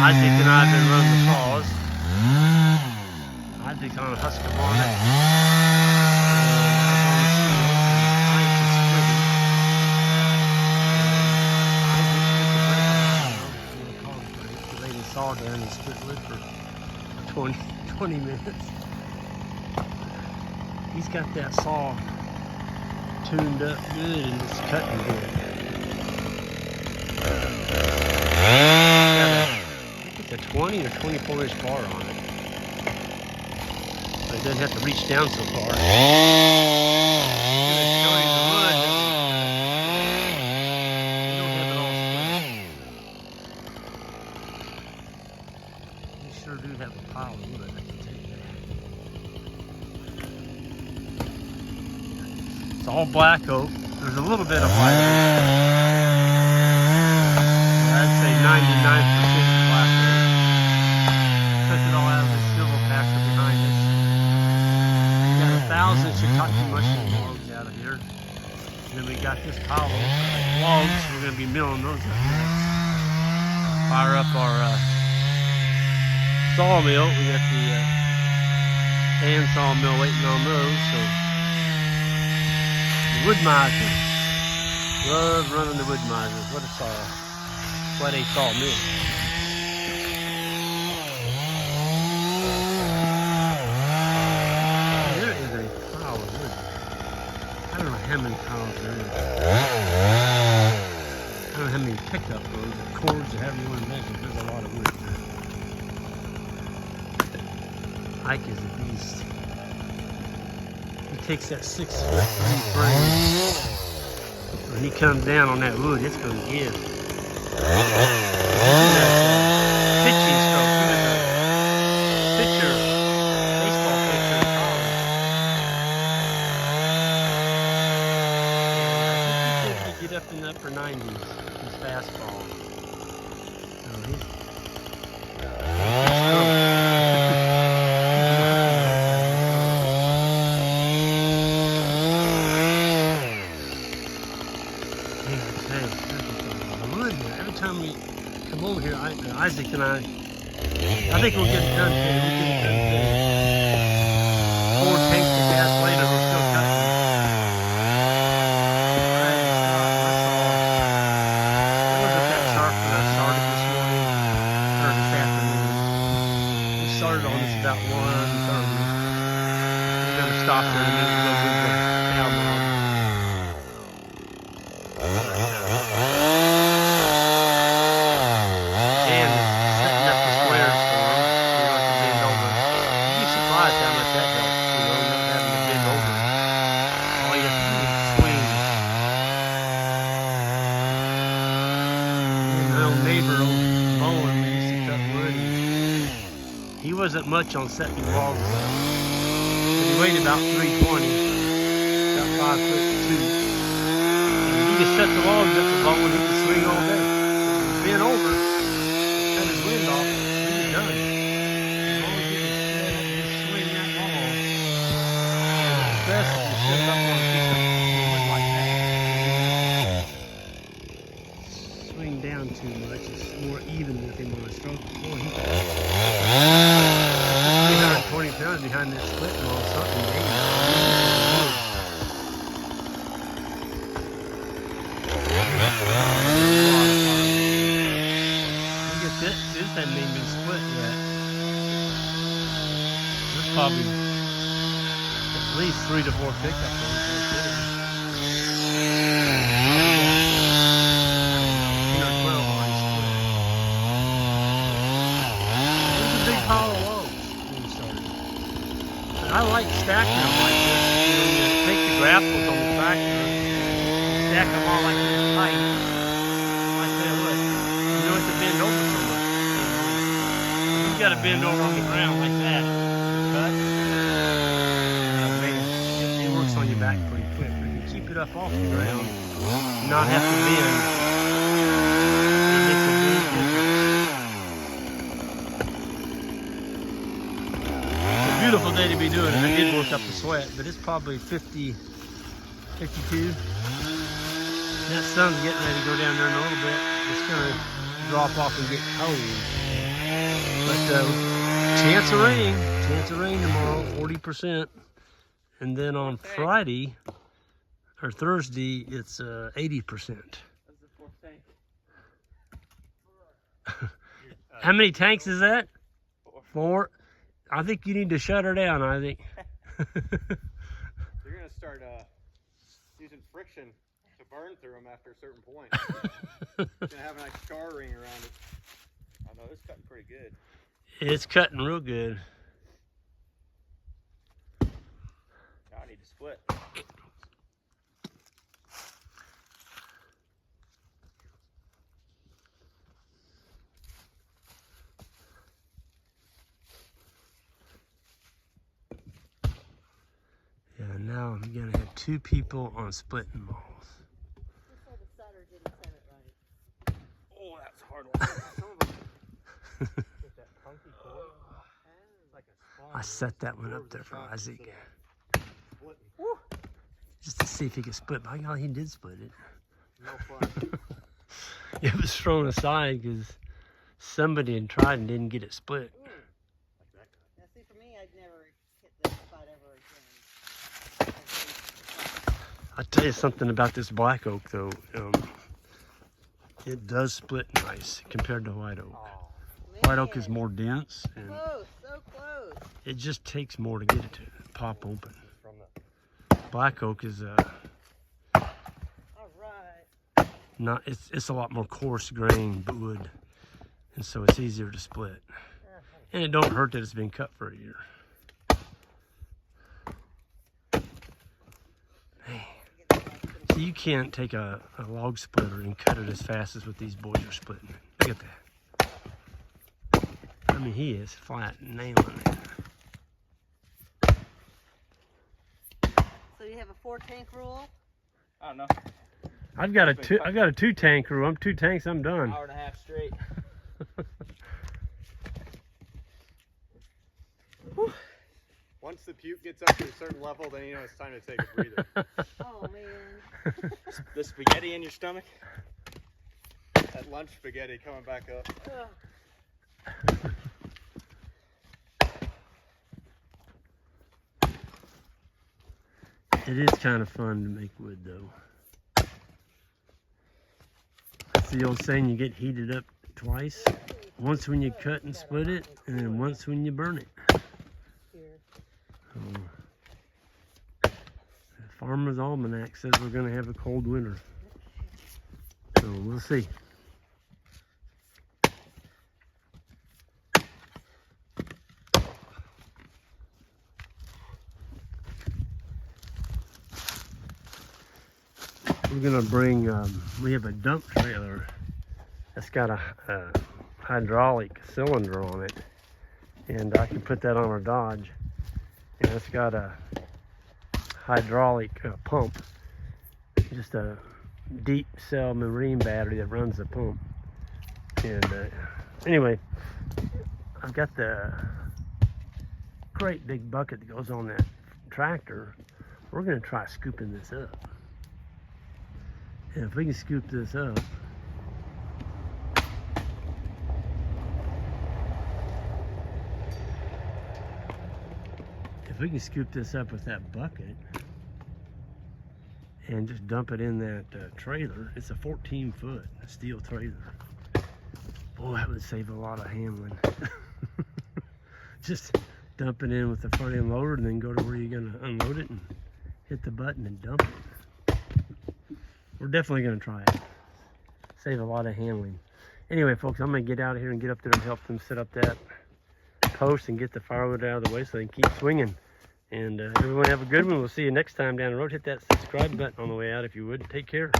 Isaac and I have been running the saws. Isaac's on a Husqvarna. Saw down and split wood for 20 minutes. He's got that saw tuned up good and it's cutting good. I think it's a 20 or 24 inch bar on it. But it doesn't have to reach down so far. Sure do have a pile of wood, I can tell you that. It's all black oak. There's a little bit of white oak. I'd say 99% black oak. Took it all out of the silver packer behind us. Got 1,000 shiitake mushroom logs out of here. And then we got this pile of logs. We're going to be milling those up next. Fire up our sawmill. We got the hand sawmill waiting on those. So the wood miser. Love running the wood misers. What a saw. What a sawmill. There is a pile of wood. I don't know how many piles there is. I don't know how many pickup rows or cords or however you want to measure. There's a lot of wood there. Ike is a beast. He takes that 6-foot frame. When he comes down on that wood, it's going to give. Pitching stroke. He was a pitcher, baseball pitcher in college. I think he could get up in the upper 90s with fastball. Every time we come over here, Isaac and I think we'll get it done today. We'll get it done today. 4 tanks of gas later, we're still cutting. It wasn't that sharp when I started this morning, or this afternoon. We started on this about 1:30. We're going to stop there in a minute and go move the cow log. Neighbor Owen, we used to cut wood. He wasn't much on setting logs up. He weighed about 320, about 5'2". And he just set the logs up for Bowen. He could swing all day. Bent over, cut his wind off, he was done. As long as he could set up and just swing that log, it's best to set up on a piece of wood like that. Swing down too much, it's more even with him on a stroke. Before he 320 pounds behind that split log, something Look at this, this hasn't even been split yet. There's probably at least 3 to 4 pickup loads right there. Pile of logs when we started. And I like stacking them like this. You know, you take the grapples on the tractor and stack them all like this tight. I tell you what, you don't have to bend over so much. You've got to bend over on the ground like that. Cut. Man, it works on your back pretty quick. But if you keep it up off the ground, not have to bend, it makes a big difference. Beautiful day to be doing it. I did work up a sweat, but it's probably 50, 52. That sun's getting ready to go down there in a little bit. It's going to drop off and get cold. Chance of rain tomorrow, 40%. And then on Friday or Thursday, it's 80%. How many tanks is that? 4. I think you need to shut her down, I think. You're going to start using friction to burn through them after a certain point. It's going to have a nice scar ring around it. I know it's cutting pretty good. It's cutting real good. Now I need to split. Yeah, now I'm gonna have 2 people on splitting balls. Oh, that's hard one. I set that one up there for Isaac. Just to see if he could split. By golly, he did split it. No fun. It was thrown aside because somebody had tried and didn't get it split. Now, see, for me, I'd never hit that spot ever again. I'll tell you something about this black oak, though. It does split nice compared to white oak. White oak is more dense, and Close, so close. it just takes more to get it to pop open. Black oak is All right. not. It's a lot more coarse grained wood, and so it's easier to split. And it don't hurt that it's been cut for a year. Man. So you can't take a log splitter and cut it as fast as what these boys are splitting. Look at that. I mean, he is flat nailing it. So you have a 4-tank rule? I don't know. I've got a 2 tank rule. I'm 2 tanks. I'm done. Hour and a half straight. Once the puke gets up to a certain level, then you know it's time to take a breather. Oh, man. The spaghetti in your stomach? That lunch spaghetti coming back up. Ugh. It is kind of fun to make wood, though. That's the old saying, you get heated up twice. Once when you cut and split it, and then once when you burn it. The Farmer's Almanac says we're going to have a cold winter. So we'll see. We're gonna bring, we have a dump trailer that's got a hydraulic cylinder on it, and I can put that on our Dodge, and it's got a hydraulic pump, just a deep cell marine battery that runs the pump. And anyway, I've got the great big bucket that goes on that tractor. We're gonna try scooping this up. And if we can scoop this up, with that bucket and just dump it in that trailer, it's a 14-foot steel trailer. Boy, that would save a lot of handling. Just dump it in with the front end loader and then go to where you're gonna unload it and hit the button and dump it. We're definitely going to try it. Save a lot of handling. Anyway, folks, I'm going to get out of here and get up there and help them set up that post and get the firewood out of the way so they can keep swinging. And everyone have a good one. We'll see you next time down the road. Hit that subscribe button on the way out if you would. Take care.